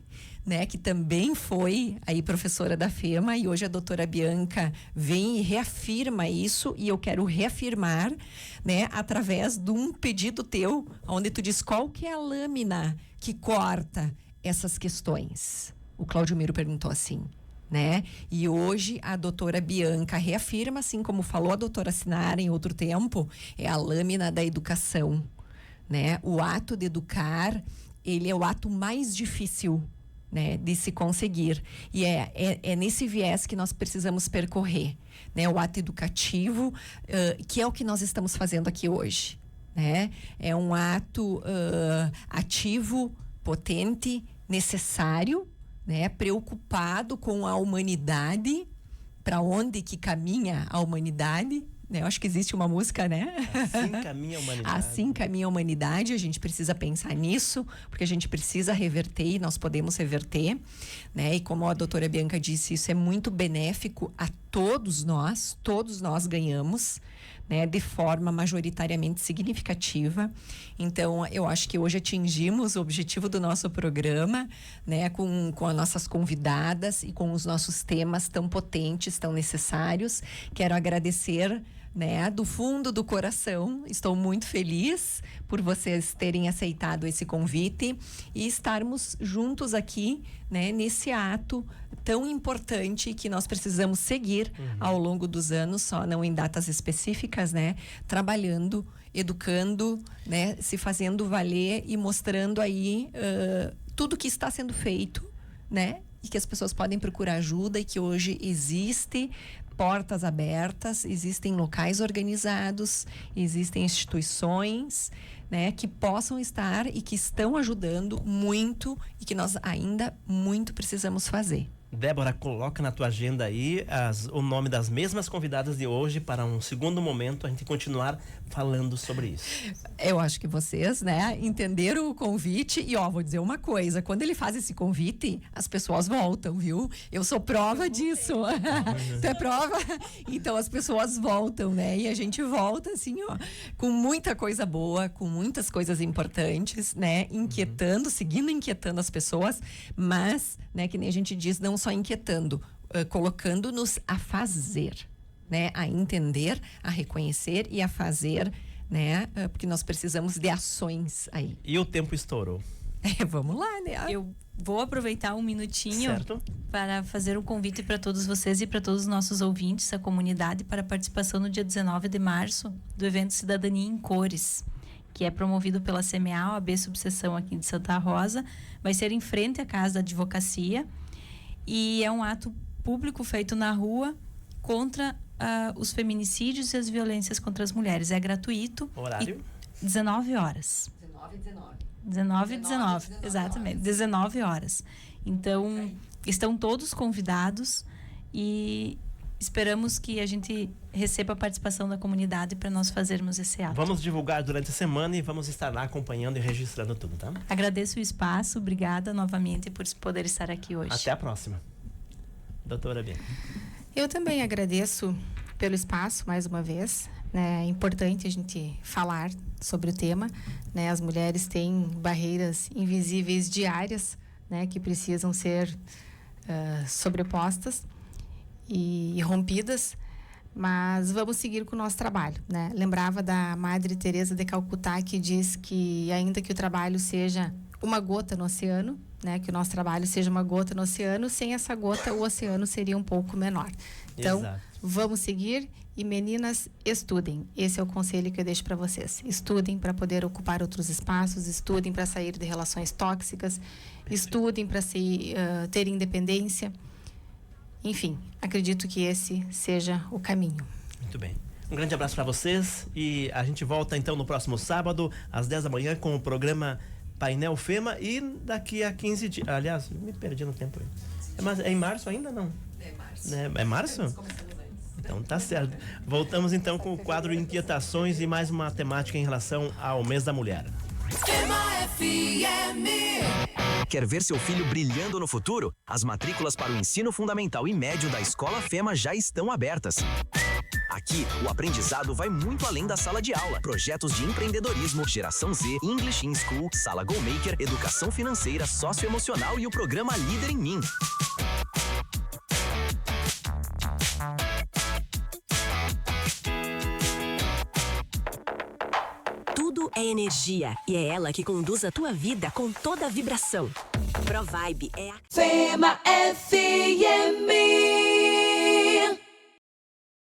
né? Que também foi aí professora da FEMA, e hoje a doutora Bianca vem e reafirma isso, e eu quero reafirmar, né? Através de um pedido teu, onde tu diz qual que é a lâmina que corta essas questões. O Cláudio Miro perguntou assim, né? E hoje a doutora Bianca reafirma, assim como falou a doutora Sinara em outro tempo, é a lâmina da educação, né? O ato de educar, ele é o ato mais difícil, né, de se conseguir. E é nesse viés que nós precisamos percorrer, né, o ato educativo, que é o que nós estamos fazendo aqui hoje, né? É um ato ativo, potente, necessário, né, preocupado com a humanidade, para onde que caminha a humanidade. Eu acho que existe uma música, né? Assim caminha a humanidade. Assim caminha a humanidade, a gente precisa pensar nisso, porque a gente precisa reverter e nós podemos reverter, né? E como a doutora Bianca disse, isso é muito benéfico a todos nós ganhamos, né? De forma majoritariamente significativa. Então, eu acho que hoje atingimos o objetivo do nosso programa, né? Com as nossas convidadas e com os nossos temas tão potentes, tão necessários. Quero agradecer, né, do fundo do coração, estou muito feliz por vocês terem aceitado esse convite e estarmos juntos aqui, né, nesse ato tão importante que nós precisamos seguir ao longo dos anos, só não em datas específicas, né, trabalhando, educando, né, se fazendo valer e mostrando aí tudo que está sendo feito, né, e que as pessoas podem procurar ajuda e que hoje existe portas abertas, existem locais organizados, existem instituições, né, que possam estar e que estão ajudando muito e que nós ainda muito precisamos fazer. Débora, coloca na tua agenda aí o nome das mesmas convidadas de hoje para um segundo momento a gente continuar falando sobre isso. Eu acho que vocês, né, entenderam o convite e, vou dizer uma coisa, quando ele faz esse convite, as pessoas voltam, viu? Eu sou prova disso. Tu é prova? Então as pessoas voltam, né? E a gente volta assim, com muita coisa boa, com muitas coisas importantes, né? Inquietando, seguindo inquietando as pessoas, mas, né, que nem a gente diz, não só inquietando, colocando-nos a fazer, né? A entender, a reconhecer e a fazer, né? Porque nós precisamos de ações aí. E o tempo estourou. Vamos lá, né? Eu vou aproveitar um minutinho Certo. para fazer um convite para todos vocês e para todos os nossos ouvintes, a comunidade, para a participação no dia 19 de março do evento Cidadania em Cores, que é promovido pela CMA, OAB Subseção aqui de Santa Rosa. Vai ser em frente à Casa da Advocacia e é um ato público feito na rua contra os feminicídios e as violências contra as mulheres. É gratuito. Horário? 19 horas. 19, exatamente, 19 horas. Então, estão todos convidados e esperamos que a gente receba a participação da comunidade para nós fazermos esse ato. Vamos divulgar durante a semana e vamos estar lá acompanhando e registrando tudo, tá? Agradeço o espaço, obrigada novamente por poder estar aqui hoje. Até a próxima. Doutora Bianca. Eu também agradeço pelo espaço, mais uma vez. É importante a gente falar sobre o tema, né? As mulheres têm barreiras invisíveis diárias, né, que precisam ser sobrepostas e rompidas, mas vamos seguir com o nosso trabalho, né? Lembrava da Madre Teresa de Calcutá, que diz que ainda que o trabalho seja uma gota no oceano, né, que o nosso trabalho seja uma gota no oceano, sem essa gota o oceano seria um pouco menor. Então, Exato. Vamos seguir e, meninas, estudem. Esse é o conselho que eu deixo para vocês. Estudem para poder ocupar outros espaços, estudem para sair de relações tóxicas, estudem para ter independência. Enfim, acredito que esse seja o caminho. Muito bem. Um grande abraço para vocês e a gente volta então no próximo sábado, às 10 da manhã, com o programa Painel Fema e daqui a 15 dias. Aliás, me perdi no tempo aí. É em março ainda, não? É março. É março? Então tá certo. Voltamos então com o quadro Inquietações e mais uma temática em relação ao mês da mulher. Fema FM. Quer ver seu filho brilhando no futuro? As matrículas para o ensino fundamental e médio da Escola Fema já estão abertas. Aqui, o aprendizado vai muito além da sala de aula. Projetos de empreendedorismo, geração Z, English in School, sala Go Maker, educação financeira, socioemocional e o programa Líder em Mim. Tudo é energia e é ela que conduz a tua vida com toda a vibração. ProVibe é a Fema FM.